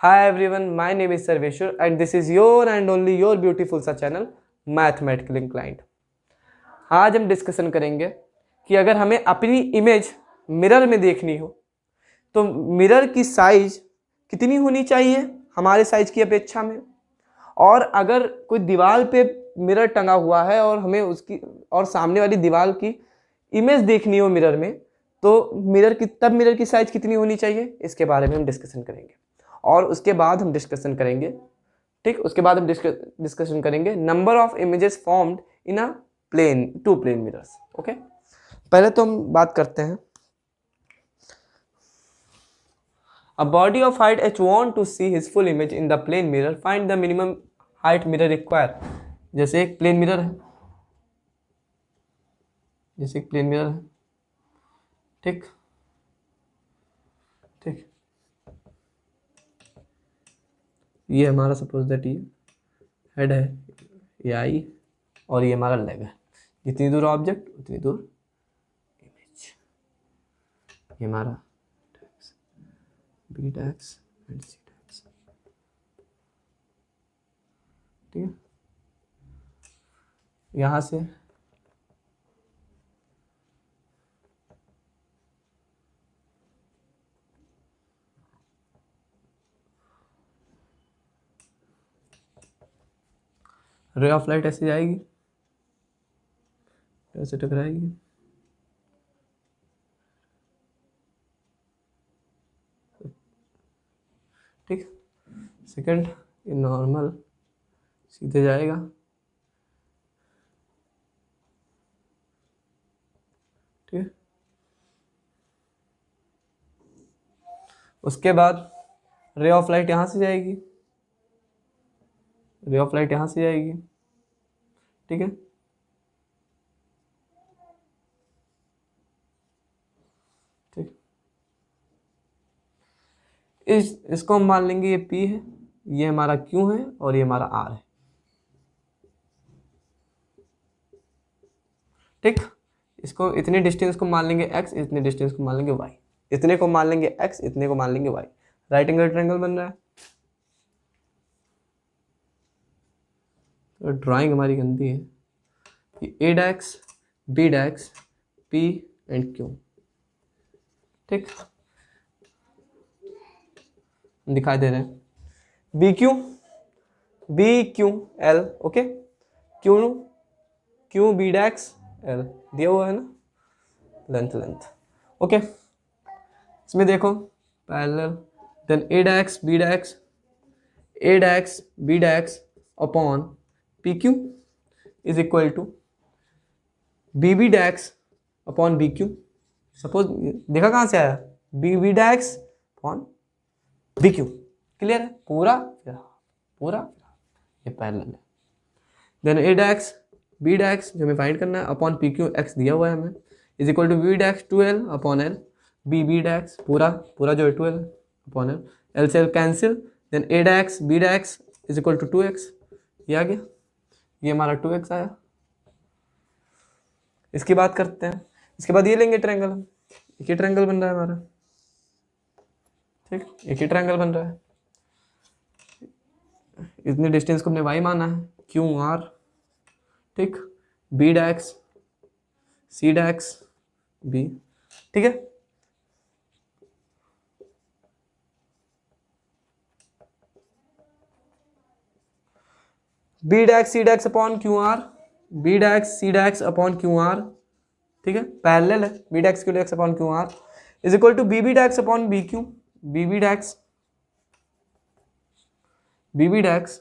Hi everyone, my name is Sarveshwar and this is your and only your beautiful सा channel mathematical inclined. आज हम discussion करेंगे कि अगर हमें अपनी इमेज मिरर में देखनी हो तो मिरर की साइज कितनी होनी चाहिए हमारे साइज की अपेक्षा में, और अगर कोई दीवार पे मिरर टंगा हुआ है और हमें उसकी और सामने वाली दीवार की इमेज देखनी हो मिरर में तो मिरर की साइज कितनी होनी चाहिए, इसके बारे में हम डिस्कशन करेंगे। और उसके बाद हम डिस्कशन करेंगे, ठीक, उसके बाद हम डिस्कशन करेंगे number of images formed in a plane two plane mirrors. Okay, पहले तो हम बात करते हैं a body of height h want to see his full image in the plane mirror, find the minimum height mirror require। जैसे एक plane mirror है, ठीक ठीक, ये हमारा सपोज दैट ये हेड है, ये आई और ये हमारा लेग है। जितनी दूर ऑब्जेक्ट उतनी दूर इमेज। ये हमारा B dash and C dash, ठीक है। यहाँ से रे ऑफ लाइट ऐसे जाएगी, ऐसे टकराएगी, ठीक। सेकंड, ये नॉर्मल सीधे जाएगा, ठीक है। उसके बाद रे ऑफ लाइट यहाँ से जाएगी, रे ऑफ लाइट यहाँ से जाएगी, ठीक है। ठीक, इसको हम मान लेंगे ये P है, ये हमारा Q है और ये हमारा R है, ठीक। इसको इतने डिस्टेंस को मान लेंगे X, इतने डिस्टेंस को मान लेंगे Y, इतने को मान लेंगे X, इतने को मान लेंगे Y। राइट एंगल ट्रायंगल बन रहा है। तो ड्राइंग हमारी गंदी है। A dash, B dash, P and Q, ठीक, दिखाई दे रहे हैं। B Q L, okay, Q B dash L दिया हुआ है ना, लेंथ, ओके। इसमें देखो parallel, then A dash B dash upon P Q is equal to B B dash upon B Q. Suppose देखा कहाँ से आया, B B dash upon B Q, clear है पूरा ये पैरेलल है। देन ए डैक्स बी डैक्स जो हमें फाइंड करना है अपॉन पी क्यू, एक्स दिया हुआ है हमें, is equal to B dash 2l upon L, B B dash पूरा जो है 2l अपॉन एल से L cancel, then A dash B dash is equal to 2x, ये आ गया, ये हमारा 2x आया। इसकी बात करते हैं, इसके बाद ये लेंगे ट्रायंगल, एक ही ट्रायंगल बन रहा है हमारा, ठीक, एक ही ट्रायंगल बन रहा है। इतने डिस्टेंस को हमने y माना है, क्यू आर, ठीक, B dash C dash B, ठीक है। B dash C dash upon Q R, B dash C dash upon Q R, ठीक है, पैरेलल है, B dash Q dash upon Q R is equal to B B dash upon B Q, B B dash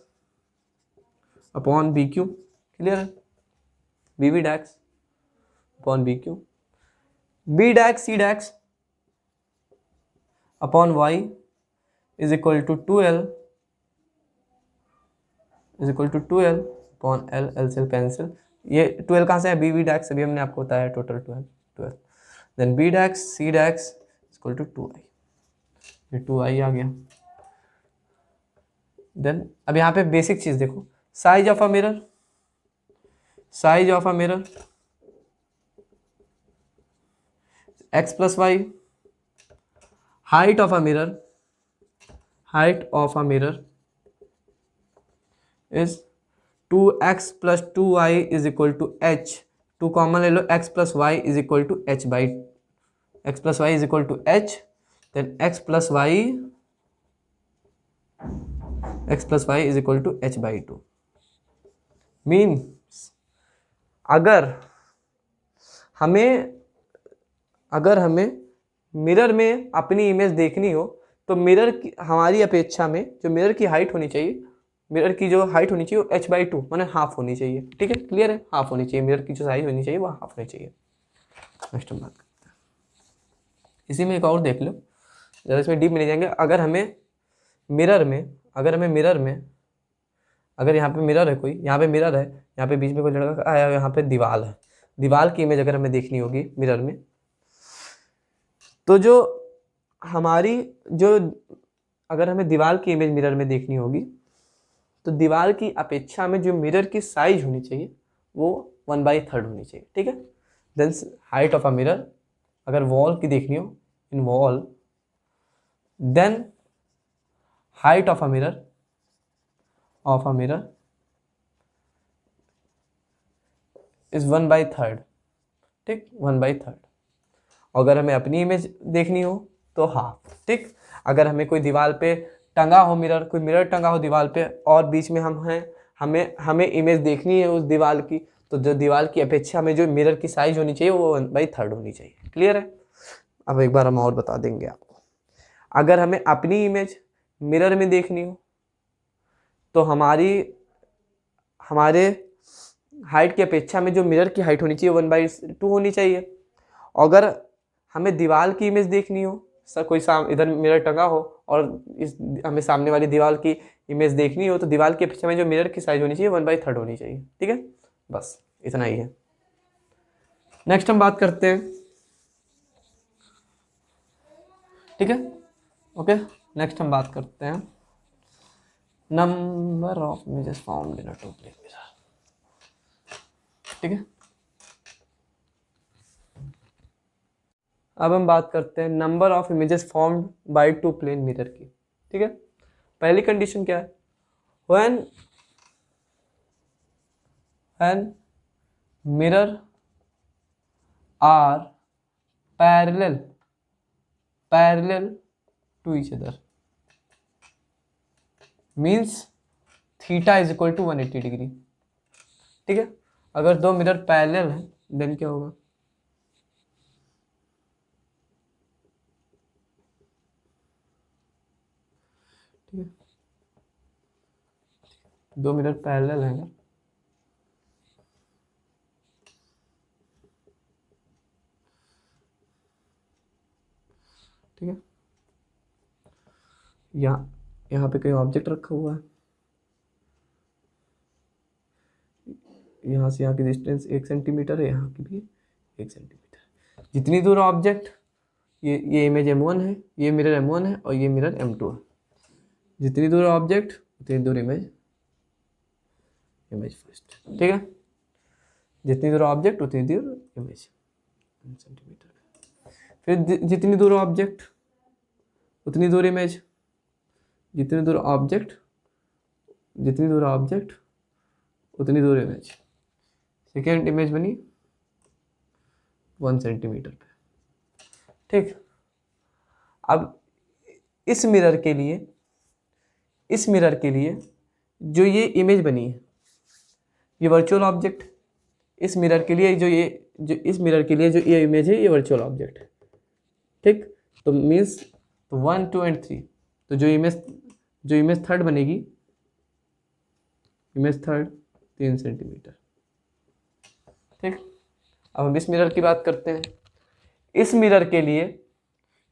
upon B Q, clear है, B B dash upon B Q, B dash C dash upon Y is equal to 2l upon L से cancel, ये 2l कहाँ से है, B B डैक्स अभी हमने आपको बताया total 12, then B dash C dash equal to 2i, ये 2i आ गया। देन अब यहाँ पे बेसिक चीज देखो, size of a mirror x plus y, height of a mirror height of a mirror is 2x plus 2y is equal to h, 2 common ले लो, x plus y is equal to h by, x plus y is equal to h, then x plus y is equal to h by 2। Means अगर हमें mirror में अपनी image देखनी हो तो mirror की हमारी अपेक्षा में जो मिरर की हाइट होनी चाहिए, मिरर की जो हाइट होनी चाहिए वो h बाई 2 माने हाफ होनी चाहिए। ठीक है, क्लियर है, हाफ होनी चाहिए, मिरर की जो साइज होनी चाहिए वो हाफ होनी चाहिए। नेक्स्ट हम बात करते हैं, इसी में एक और देख लो, ज़रा इसमें डीप में नहीं जाएंगे। अगर हमें मिरर में अगर यहाँ पे मिरर है, कोई यहाँ पे मिरर है, यहाँ पे बीच में कोई लड़का आया, यहाँ पे दीवार है, दीवार की इमेज अगर हमें देखनी होगी मिरर में, तो अगर हमें दीवार की इमेज मिरर में देखनी होगी तो दीवार की अपेक्षा में जो मिरर की साइज होनी चाहिए वो 1/3 होनी चाहिए। ठीक है, then height of a mirror, अगर वॉल की देखनी हो in wall, then height of a mirror is 1/3। ठीक, 1/3। अगर हमें अपनी इमेज देखनी हो तो हाफ। ठीक, अगर हमें कोई दीवार पे टंगा हो मिरर, कोई मिरर टंगा हो दीवार पे और बीच में हमें इमेज देखनी है उस दीवार की, तो जो दीवार की अपेक्षा में जो मिरर की साइज होनी चाहिए वो 1/3 होनी चाहिए। क्लियर है। अब एक बार हम और बता देंगे आपको, अगर हमें अपनी इमेज मिरर में देखनी हो तो हमारे हाइट की अपेक्षा में जो मिरर की हाइट होनी चाहिए 1/2 होनी चाहिए। अगर हमें दीवार की इमेज देखनी हो, कोई इधर मिरर टंगा हो और हमें सामने वाली दीवार की इमेज देखनी हो तो दीवार की अपेक्षा में जो मिरर की साइज होनी चाहिए 1/3 होनी चाहिए। ठीक है, बस इतना ही है। नेक्स्ट हम बात करते हैं। ठीक है, ओके, नेक्स्ट हम बात करते हैं number of images found in a two plane mirror. ठीक है, अब हम बात करते हैं number of images formed by two plane mirror की। ठीक है, पहली कंडीशन क्या है, when mirror are parallel to each other, means theta is equal to 180 degree. ठीक है, अगर दो मिरर पैरेलल हैं देन क्या होगा, ठीक है, दो मिरर पैरेलल हैं, ठीक है, यहाँ पे कोई ऑब्जेक्ट रखा हुआ है, यहाँ से यहाँ की डिस्टेंस 1 सेंटीमीटर है, यहाँ की भी 1 सेंटीमीटर। जितनी दूर ऑब्जेक्ट, ये इमेज M1 है, ये मिरर M1 है और ये मिरर M2 है। जितनी दूर ऑब्जेक्ट उतनी दूर इमेज फर्स्ट। ठीक है, जितनी दूर ऑब्जेक्ट उतनी दूर इमेज सेंटीमीटर। फिर जितनी दूर ऑब्जेक्ट उतनी दूर इमेज, जितनी दूर ऑब्जेक्ट उतनी दूर इमेज। सेकेंड इमेज बनी 1 सेंटीमीटर पे। ठीक, अब इस मिरर के लिए जो ये इमेज बनी है, ये वर्चुअल ऑब्जेक्ट, इस मिरर के लिए जो ये इमेज है ये वर्चुअल ऑब्जेक्ट है। ठीक, तो मीन्स 1, 2 एंड 3, तो जो इमेज थर्ड बनेगी, इमेज थर्ड 3 सेंटीमीटर। ठीक, अब हम इस मिरर की बात करते हैं। इस मिरर के लिए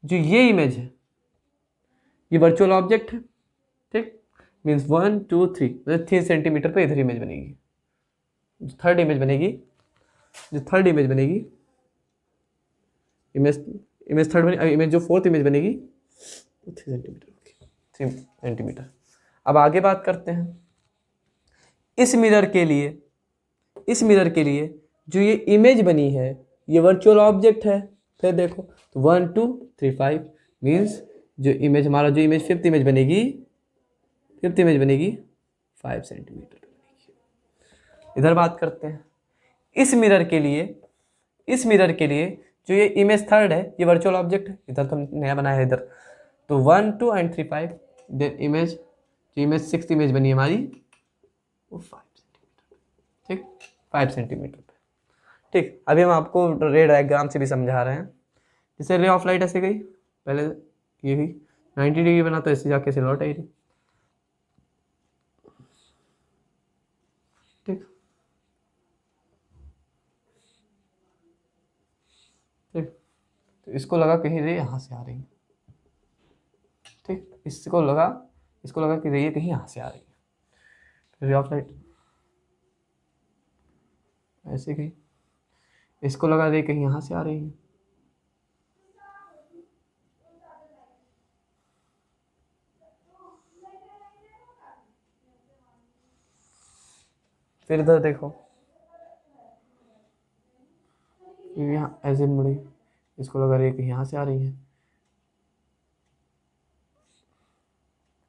जो ये इमेज है ये वर्चुअल ऑब्जेक्ट है। ठीक, मीन्स 1, 2, 3, मतलब 3 सेंटीमीटर पे इधर इमेज बनेगी। जो थर्ड इमेज बनेगी, इमेज जो फोर्थ इमेज बनेगी 3 सेंटीमीटर। अब आगे बात करते हैं, इस मिरर के लिए जो ये इमेज बनी है ये वर्चुअल ऑब्जेक्ट है। फिर देखो तो 1, 2, 3, 5 मीन्स जो इमेज हमारा जो इमेज फिफ्थ इमेज बनेगी 5 सेंटीमीटर बनेगी। इधर बात करते हैं इस मिरर के लिए जो ये इमेज थर्ड है ये वर्चुअल ऑब्जेक्ट है, इधर तो नया बनाया है इधर, तो 1 2 एंड 3 5, देन इमेज जो इमेज सिक्स इमेज बनी है हमारी वो 5 सेंटीमीटर, ठीक 5 सेंटीमीटर पे, ठीक। अभी हम आपको रे डायग्राम से भी समझा रहे हैं। जैसे रे ऑफ लाइट ऐसे गई, पहले ये गई 90 डिग्री बना तो ऐसे जाके ऐसे लौट आई रही, ठीक ठीक। तो इसको लगा कहीं रे यहाँ से आ रही है, ठीक, इसको लगा कि रे कहीं यहाँ से आ रही है, रे ऑफ लाइट ऐसे गई, इसको लगा रे कहीं यहाँ से आ रही है, फिर इधर देखो यहाँ ऐसे मुड़ी, इसको लगा रे कहीं यहाँ से आ रही है,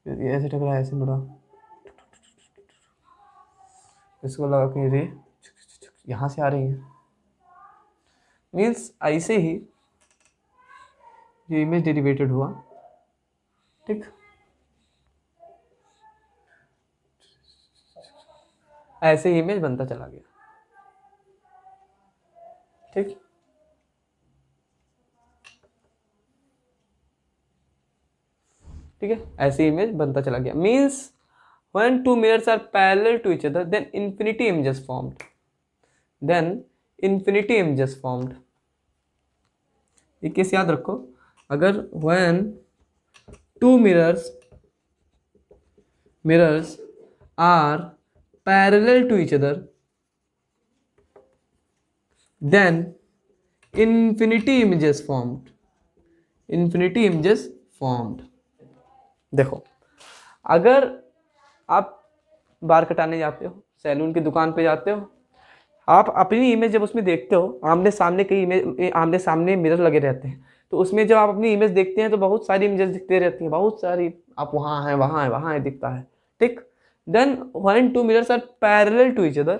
फिर ये ऐसे टकरा ऐसे मुड़ा, इसको लगा कहीं रे यहाँ से आ रही है। मीन्स ऐसे ही ये इमेज डेरिवेटेड हुआ, ठीक, ऐसे ही इमेज बनता चला गया, ठीक। ठीक है, ऐसे इमेज बनता चला गया। Means when two mirrors are parallel to each other then infinity images formed, ये केस याद रखो, अगर when two mirrors are parallel to each other then infinity images formed, देखो अगर आप बाल कटाने जाते हो, सैलून की दुकान पे जाते हो, आप अपनी इमेज जब उसमें देखते हो, आमने सामने मिरर लगे रहते हैं, तो उसमें जब आप अपनी इमेज देखते हैं तो बहुत सारी इमेजेस दिखते रहती हैं, बहुत सारी, आप वहाँ है दिखता है, ठीक। Then when two mirrors are parallel to each other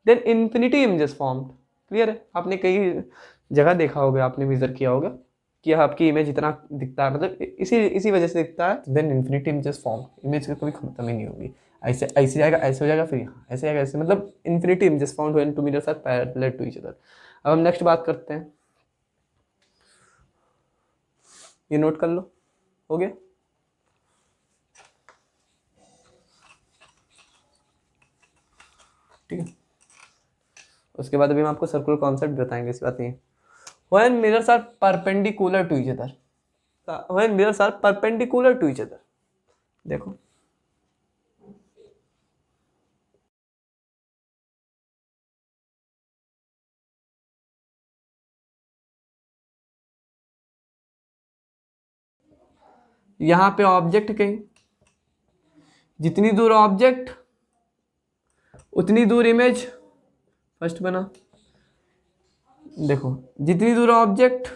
then infinity images formed, clear है। आपने कई जगह देखा होगा, आपने विजर किया होगा कि आपकी इमेज इतना दिखता है, मतलब इसी वजह से दिखता है, then infinity images form, image की कभी खत्म ही नहीं होगी, ऐसे जाएगा, ऐसे हो जाएगा, फिर यहाँ ऐसे जाएगा, ऐसे, मतलब infinity images found when two mirrors are parallel to each other. अब हम नेक्स्ट बात करते हैं, ये नोट कर लो, हो गया। ठीक है, उसके बाद अभी हम आपको सर्कुलर कॉन्सेप्ट बताएंगे, इस बात नहीं। When mirrors are perpendicular to each other, देखो यहाँ पे ऑब्जेक्ट कहीं, जितनी दूर ऑब्जेक्ट उतनी दूर इमेज, फर्स्ट बना, देखो जितनी दूर ऑब्जेक्ट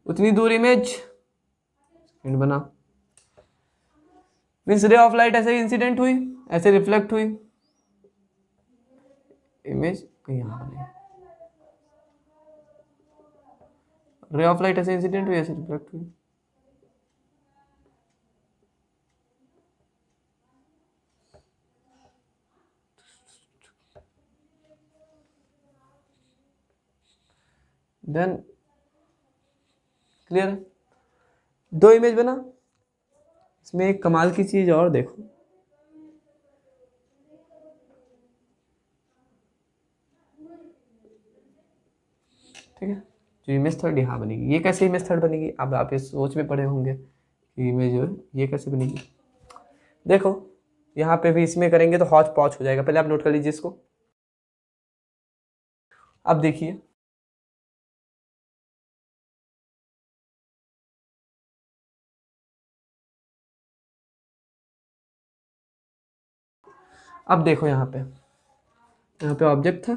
उतनी दूर इमेज, सेकंड बना। मीन्स रे ऑफ लाइट ऐसे इंसिडेंट हुई, ऐसे रिफ्लेक्ट हुई, इमेज कहीं यहाँ बनी, रे ऑफ लाइट ऐसे इंसिडेंट हुई, ऐसे रिफ्लेक्ट हुई, देन क्लियर है, दो इमेज बना। इसमें एक कमाल की चीज और देखो, ठीक है, जो इमेज थर्ड यहाँ बनेगी, ये कैसे इमेज थर्ड बनेगी, अब आप ये सोच में पड़े होंगे कि इमेज जो है ये कैसे बनेगी। देखो यहाँ पे भी इसमें करेंगे तो हौच पौच हो जाएगा, पहले आप नोट कर लीजिए इसको। अब देखिए अब देखो यहाँ पे ऑब्जेक्ट था,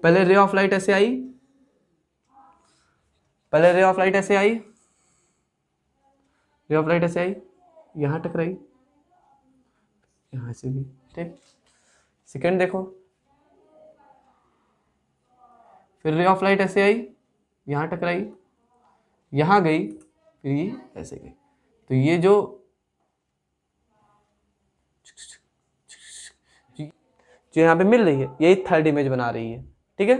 पहले रे ऑफ लाइट ऐसे आई, पहले रे ऑफ लाइट ऐसे आई, रे ऑफ लाइट ऐसे आई, यहाँ टकराई, यहाँ से भी, ठीक। सेकेंड देखो, फिर रे ऑफ लाइट ऐसे आई, यहाँ टकराई, यहाँ गई, फिर ये ऐसे गई। तो ये जो यहाँ पे मिल रही है यही थर्ड इमेज बना रही है, ठीक है।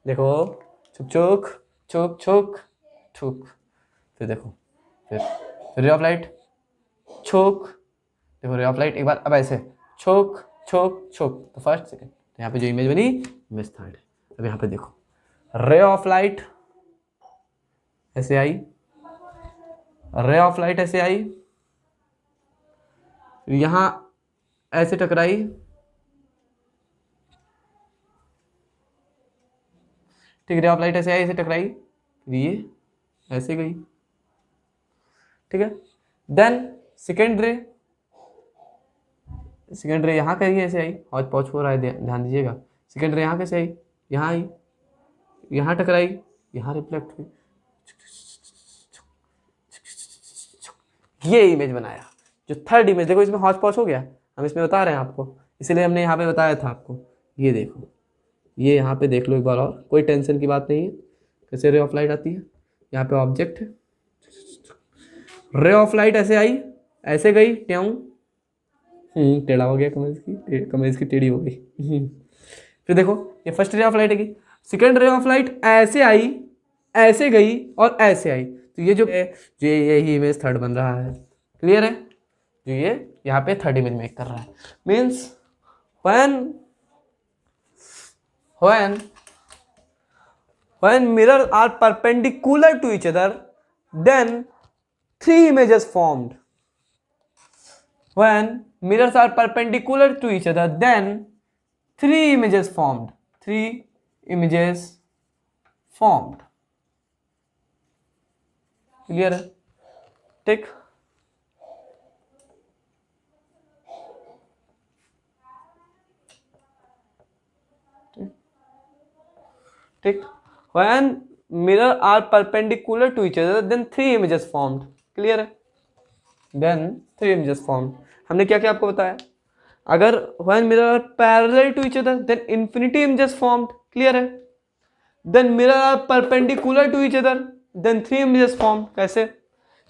देखो छुक छुक छुक छुक छुक, फिर देखो, फिर रे ऑफ लाइट छुक, देखो रे ऑफ लाइट एक बार, अब ऐसे छुक छुक छुक, तो फर्स्ट सेकंड, तो यहाँ पे जो इमेज बनी इमेज थर्ड है। अब यहाँ पे देखो रे ऑफ लाइट ऐसे आई, रे ऑफ लाइट ऐसे आई, यहाँ ऐसे टकराई, ठीक, रे ऑफ लाइट ऐसे आई, ऐसे टकराई, ये ऐसे गई, ठीक है। देन सेकेंड रे यहाँ कहीं ऐसे आई, हौच पौच हो रहा है, ध्यान दीजिएगा। सेकेंड रे यहाँ कैसे आई, यहाँ आई, यहाँ टकराई, यहाँ रिफ्लेक्ट हुई, ये इमेज बनाया। जो थर्ड इमेज देखो इसमें हौच पौच हो गया, हम इसमें बता रहे हैं आपको, इसीलिए हमने यहाँ पे बताया था आपको। ये देखो, ये यहाँ पे देख लो एक बार और, कोई टेंशन की बात नहीं है। कैसे रे ऑफ लाइट आती है, यहाँ पे ऑब्जेक्ट है, रे ऑफ लाइट ऐसे आई, ऐसे गई, ट्याऊं, टेढ़ा हो गया, कमेज की टेढ़ी हो गई। फिर देखो ये फर्स्ट रे ऑफ लाइट है, सेकेंड रे ऑफ लाइट ऐसे आई, ऐसे गई और ऐसे आई, तो ये जो है जो यही इमेज थर्ड बन रहा है। क्लियर है, जो ये यहाँ पे थर्ड इमेज मेक कर रहा है। Means when mirrors are perpendicular to each other, then three images formed. When mirrors are perpendicular to each other, then three images formed. Three images formed. Clear है, ठीक। ठीक, when mirror are perpendicular to each other, then three images formed. Clear है, then three images formed. हमने क्या क्या आपको बताया, अगर when mirror are parallel to each other, then infinity images formed. Clear है, then mirror are perpendicular to each other, then three images formed. कैसे,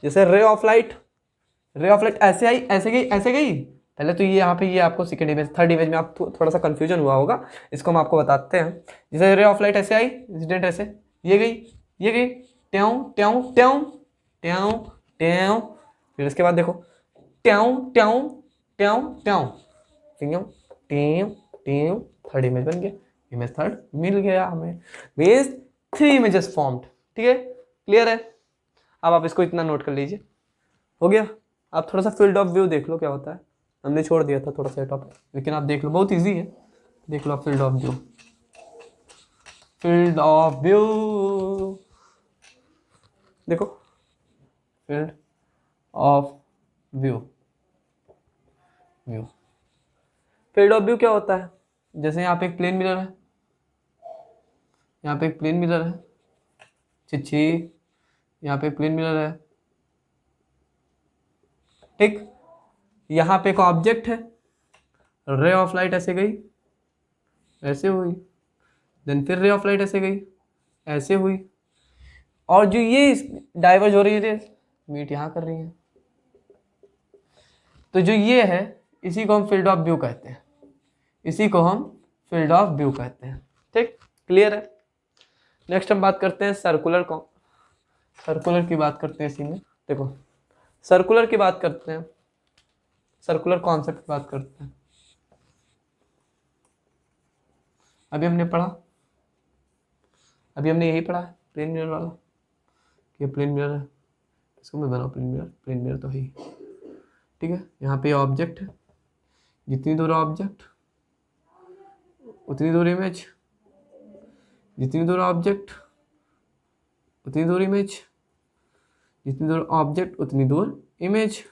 जैसे रे ऑफ लाइट ऐसे आई, ऐसे गई, ऐसे गई, पहले तो ये यहाँ पे ये आपको सेकंड इमेज, थर्ड इमेज में आप थोड़ा सा कंफ्यूजन हुआ होगा, इसको हम आपको बताते हैं। जैसे रे ऑफ लाइट ऐसे आई, इंसिडेंट ऐसे, ये गई, ट्याऊं ट्याऊं ट्याऊं ट्याऊं ट्याऊं, फिर उसके बाद देखो ट्याऊं ट्याऊं ट्याऊं ट्याऊं ट्याऊं ट्याऊं ट्याऊं, थर्ड इमेज बन गया, इमेज थर्ड मिल गया हमें। मीन्स थ्री इमेजेस फॉर्म्ड, ठीक है। क्लियर है, अब आप इसको इतना नोट कर लीजिए, हो गया। आप थोड़ा सा फील्ड ऑफ व्यू देख लो क्या होता है, हमने छोड़ दिया था थोड़ा सा टॉपिक, लेकिन आप देख लो, बहुत इजी है, देख लो आप field of view. Field of view देखो, field of view, field of view क्या होता है, जैसे यहाँ पे एक प्लेन मिरर है, यहाँ पे एक प्लेन मिरर है, चिच्छी, यहाँ पे प्लेन मिरर है, ठीक। यहाँ पे एक ऑब्जेक्ट है, रे ऑफ लाइट ऐसे गई, ऐसे हुई, देन फिर रे ऑफ लाइट ऐसे गई, ऐसे हुई, और जो ये डाइवर्ज हो रही है, मीट यहाँ कर रही है, तो जो ये है इसी को हम फील्ड ऑफ व्यू कहते हैं, इसी को हम फील्ड ऑफ व्यू कहते हैं, ठीक। क्लियर है, नेक्स्ट हम बात करते हैं सर्कुलर की बात करते हैं इसी में। देखो सर्कुलर की बात करते हैं, सर्कुलर कॉन्सेप्ट की बात करते हैं। अभी हमने यही पढ़ा है प्लेन मिरर वाला, ये प्लेन मिरर है, इसको मैं बनाऊँ प्लेन मिरर तो है ही, ठीक है। यहाँ पे ऑब्जेक्ट है, जितनी दूर ऑब्जेक्ट उतनी दूर इमेज, जितनी दूर ऑब्जेक्ट उतनी दूर इमेज, जितनी दूर ऑब्जेक्ट उतनी दूर इमेज,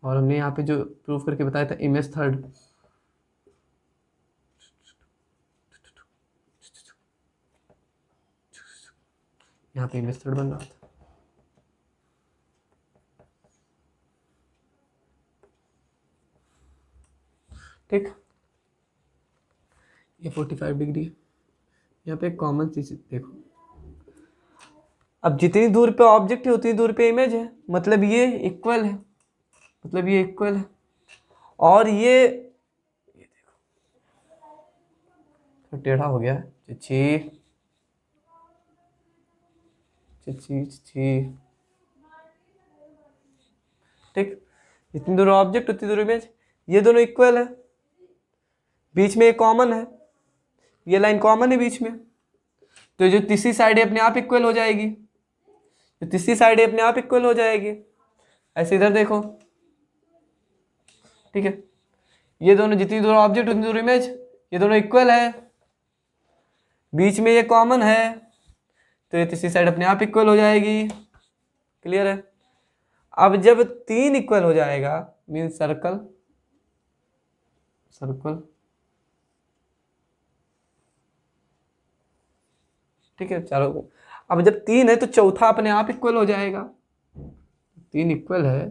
और हमने यहाँ पे जो प्रूफ करके बताया था इमेज थर्ड, यहाँ पे इमेज थर्ड बन रहा था। ठीक, ये 45 डिग्री है। यहाँ पे एक कॉमन चीज देखो, अब जितनी दूर पे ऑब्जेक्ट है उतनी दूर पे इमेज है, मतलब ये इक्वल है, मतलब ये इक्वल है। और ये देखो टेढ़ा हो गया है, चिची चिची चिची। ठीक, जितनी दूर ऑब्जेक्ट उतनी दूर इमेज, ये दोनों इक्वल है, बीच में एक कॉमन है, ये लाइन कॉमन है बीच में, तो जो तीसरी साइड है अपने आप इक्वल हो जाएगी, जो तीसरी साइड है अपने आप इक्वल हो जाएगी। ऐसे इधर देखो, ठीक है, ये दोनों जितनी दूर ऑब्जेक्ट उतनी दूर इमेज, ये दोनों इक्वल है, बीच में ये कॉमन है, तो ये तीसरी साइड अपने आप इक्वल हो जाएगी। क्लियर है? अब जब तीन इक्वल हो जाएगा मीन सर्कल, सर्कल, ठीक है, चारों। अब जब तीन है तो चौथा अपने आप इक्वल हो जाएगा, तीन इक्वल है,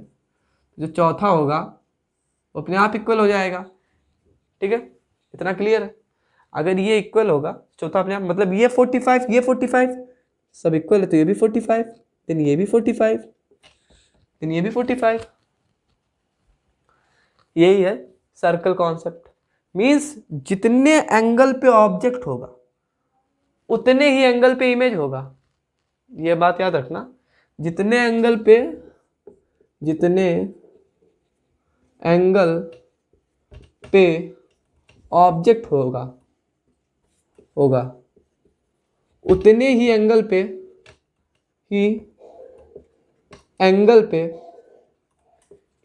जो चौथा होगा वो अपने आप इक्वल हो जाएगा। ठीक है, इतना क्लियर है? अगर ये इक्वल होगा चौथा अपने आप, मतलब ये 45 ये 45 सब इक्वल है, तो ये भी 45, देन ये भी 45, देन ये भी 45। यही है सर्कल कॉन्सेप्ट। मींस जितने एंगल पे ऑब्जेक्ट होगा उतने ही एंगल पे इमेज होगा। ये बात याद रखना, जितने एंगल पे, जितने एंगल पे ऑब्जेक्ट होगा होगा उतने ही एंगल पे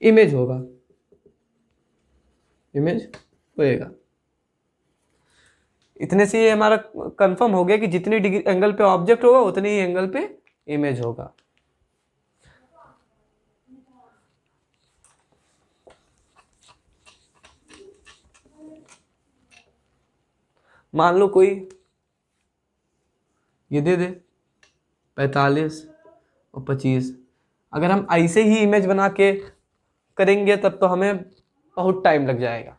इमेज होगा, इमेज होएगा। इतने से ये हमारा कंफर्म हो गया कि जितनी डिग्री एंगल पे ऑब्जेक्ट होगा उतने ही एंगल पे इमेज होगा। मान लो कोई ये दे दे 45 और 25, अगर हम ऐसे ही इमेज बना के करेंगे तब तो हमें बहुत टाइम लग जाएगा,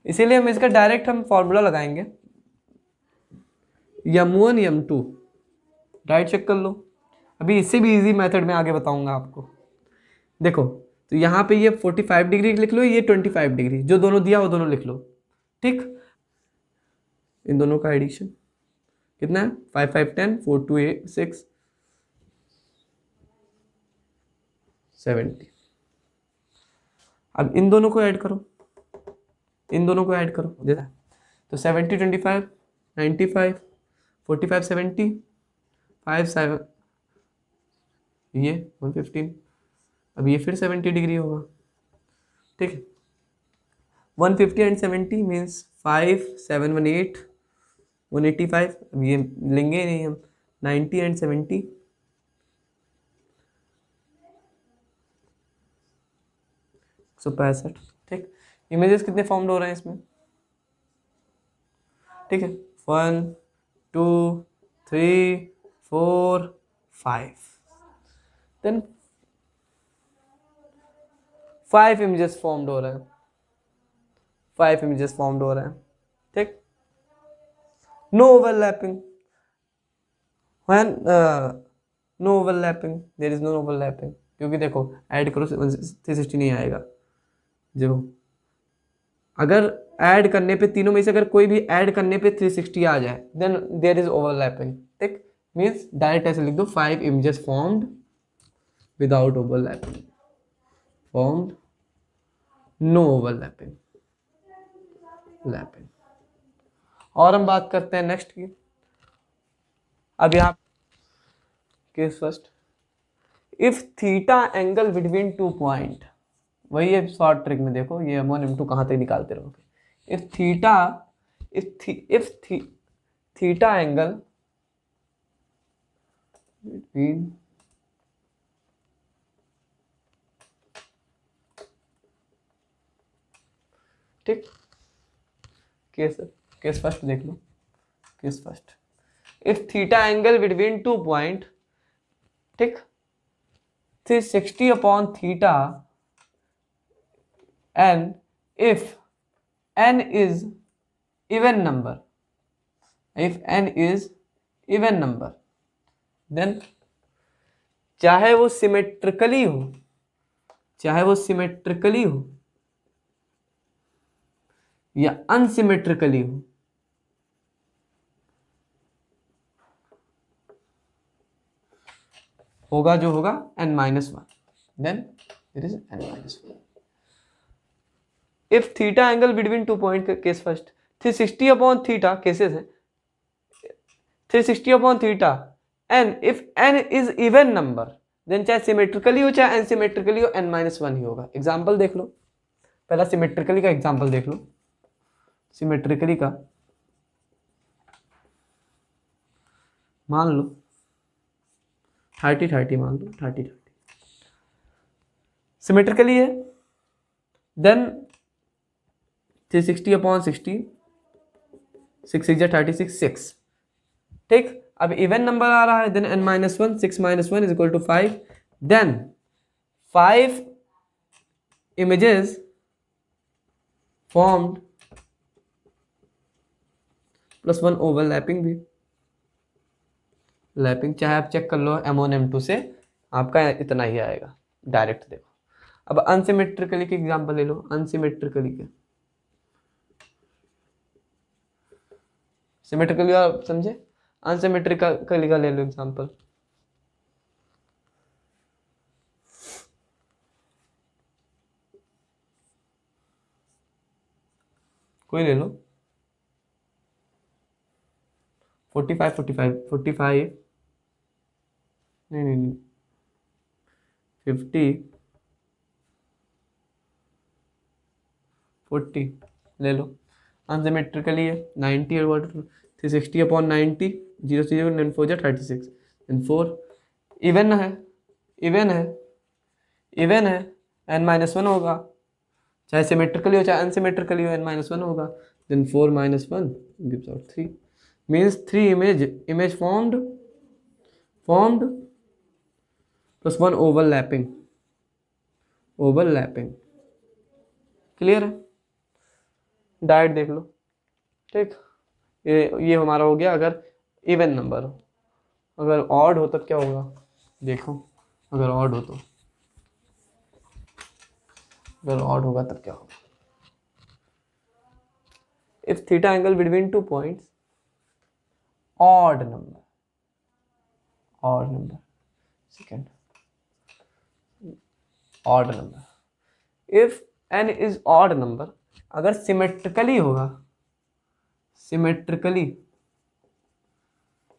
इसीलिए हम इसका डायरेक्ट हम फॉर्मूला लगाएंगे, m1 m2 राइट चेक कर लो। अभी इससे भी इजी मेथड में आगे बताऊंगा आपको। देखो तो यहाँ पे ये 45 डिग्री लिख लो, ये 25 डिग्री, जो दोनों दिया वो दोनों लिख लो। ठीक, इन दोनों का एडिशन कितना है? 5 5 10, 4 2 8 6 70। अब इन दोनों को ऐड करो, इन दोनों को ऐड करो, तो 70 25 95 45 70 5 7, ये 115। अब ये फिर 70 डिग्री होगा। ठीक है, 150 एंड 70 मीन्स 5 7 1 8 185। अब ये लेंगे नहीं हम, 90 एंड 70 165। ठीक, इमेजेस कितने फॉर्म हो रहे हैं इसमें? ठीक है, 1 2 3 4 5, देन 5 इमेजेस फॉर्म्ड हो रहे हैं, 5 इमेजेस फॉर्म्ड हो रहे हैं। ठीक, no overlapping, when no overlapping, there is no overlapping, क्योंकि देखो ऐड करो 360 नहीं आएगा। जो अगर ऐड करने पे तीनों में से अगर कोई भी ऐड करने पे 360 आ जाए देन देयर इज ओवरलैपिंग। ठीक, मीन्स डायरेक्ट ऐसे लिख दो 5 images formed without overlapping, formed no overlapping, lapping. और हम बात करते हैं नेक्स्ट की। अब यहाँ case first, if theta angle between two point, वही है शॉर्ट ट्रिक में देखो, ये m1 m2 कहाँ तक निकालते रहोगे। If theta, if theta angle between ठीक, केस फर्स्ट देख लो, case first, if theta angle between 2 point, ठीक, 360 upon theta, and if n is even number, if n is even number, then चाहे वो सिमेट्रिकली हो, चाहे वो सिमेट्रिकली हो या अनसिमेट्रिकली हो, होगा जो होगा n-1, then it is n-1. If theta angle between 2 point, case first, 360 upon theta, cases है 360 upon theta, and if n is even number, then चाहे सिमेट्रिकली हो चाहे अनसिमेट्रिकली हो, n-1 ही होगा. एग्जांपल देख लो, पहला सिमेट्रिकली का एग्जांपल देख लो. सिमेट्रिकली का मान लो 30-30, मान लो 30-30 सिमेट्रिकली है, देन 360 अपॉन 60, 6 6 36, 6, ठीक. अब इवन नंबर आ रहा है, then n-1, 6 - 1 is equal to 5, then 5 images formed plus 1 overlapping भी, लैपिंग चाहे आप चेक कर लो m1 m2 से, आपका इतना ही आएगा डायरेक्ट. देखो अब अनसिमेट्रिकली के एग्जांपल ले लो, अनसिमेट्रिकली के, सिमेट्रिकली आप समझे, अनसिमेट्रिकली का ले लो एग्जांपल. कोई ले लो, 45 नहीं 50 40 ले लो. अनसिमेट्रिकली है 90 और 360 अपॉन 90, 0 से 0, 9 4 36, एंड 4 इवन है, इवन है, इवन है, n-1 होगा, चाहे सिमेट्रिकली हो चाहे अनसिमेट्रिकली हो, n-1 होगा, then 4 - 1 gives out 3, means 3 image formed plus 1 overlapping. Clear है, डायरेक्ट देख लो, ठीक. ये हमारा हो गया अगर इवन नंबर हो. अगर ऑड हो तब क्या होगा, देखो अगर ऑड हो तो, अगर ऑड होगा तब क्या होगा. If theta angle between 2 points, odd number, second, odd number, if n is odd number, अगर सिमेट्रिकली होगा,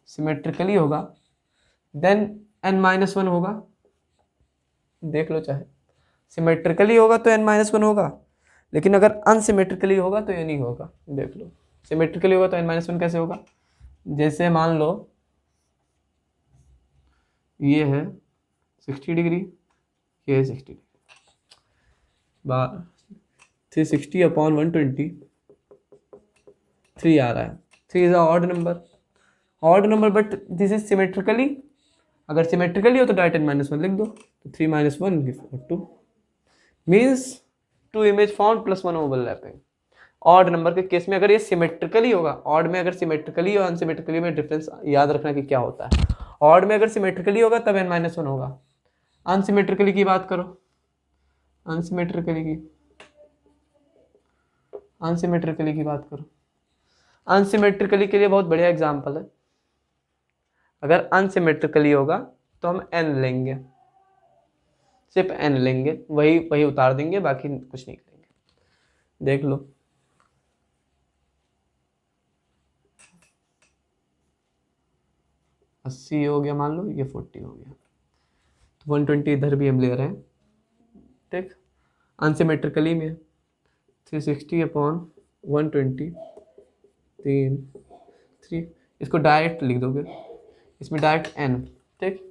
सिमेट्रिकली होगा, देन n-1 होगा. देख लो, चाहे सिमेट्रिकली होगा तो n-1 होगा, लेकिन अगर अनसिमेट्रिकली होगा तो ये नहीं होगा. देख लो, सिमेट्रिकली होगा तो n-1 कैसे होगा, जैसे मान लो ये है 60 डिग्री, ये है 60 डिग्री, 360 अपॉन 120, 3 आ रहा है. 3 is odd number but this is symmetrically. अगर सिमेट्रिकली हो तो डायरेक्ट n-1 लिख दो, तो 3 - 1 gives 2, means 2 image formed plus 1 overlapping. Odd number के केस में अगर ये सिमेट्रिकली होगा, ऑड में अगर सिमेट्रिकली और अनसिमेट्रिकली में डिफरेंस याद रखना कि क्या होता है. ऑड में अगर सिमेट्रिकली होगा तब n-1 होगा. अनसिमेट्रिकली की बात करो, अनसिमेट्रिकली की बात करो. अनसिमेट्रिकली के लिए बहुत बढ़िया एग्जांपल है. अगर अनसिमेट्रिकली होगा तो हम n लेंगे, सिर्फ n लेंगे, वही उतार देंगे, बाकी कुछ नहीं करेंगे. देख लो, अस्सी हो गया, मान लो ये 40 हो गया, तो 120 इधर भी हम ले रहे हैं, ठीक. अनसिमेट्रिकली में 360 अपॉन 120, 3 इसको डायरेक्ट लिख दोगे, इसमें डायरेक्ट n, ठीक.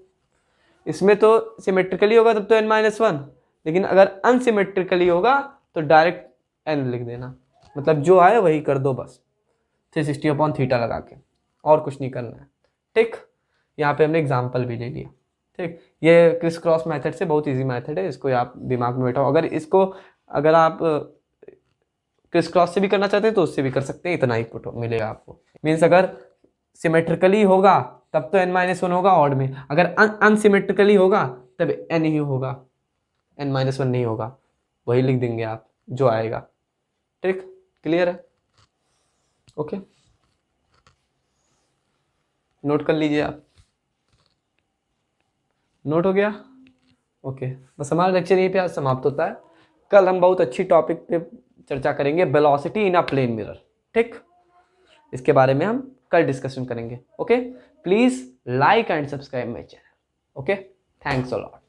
इसमें तो सिमेट्रिकली होगा तब तो n-1, लेकिन अगर अनसिमेट्रिकली होगा तो डायरेक्ट n लिख देना, मतलब जो आए वही कर दो बस, 360 अपॉन थीटा लगा के, और कुछ नहीं करना है. ठीक, यहाँ पे हमने एग्जाम्पल भी ले लिया। ठीक, ये क्रिस क्रॉस मेथड से बहुत इजी मेथड है, इसको आप दिमाग में बैठाओ। अगर आप क्रिस क्रॉस से भी करना चाहते हैं तो उससे भी कर सकते हैं, इतना ही पुट मिलेगा आपको। मीन्स अगर सिमेट्रिकली होगा तब तो n-1 होगा ऑड में, अगर अनसिमेट्रिकली होगा तब n ही होगा, n-1 नहीं होगा, वही लिख देंगे आप जो आएगा। ठीक, क्लियर है? ओके, नोट कर लीजिए आप। नोट हो गया? ओके, बस हमारा लेक्चर यहीं पे आज समाप्त होता है। कल हम बहुत अच्छी टॉपिक पे चर्चा करेंगे, velocity in a plane mirror. ठीक, इसके बारे में हम कल डिस्कशन करेंगे। Okay, please like and subscribe my channel. Okay, thanks a lot.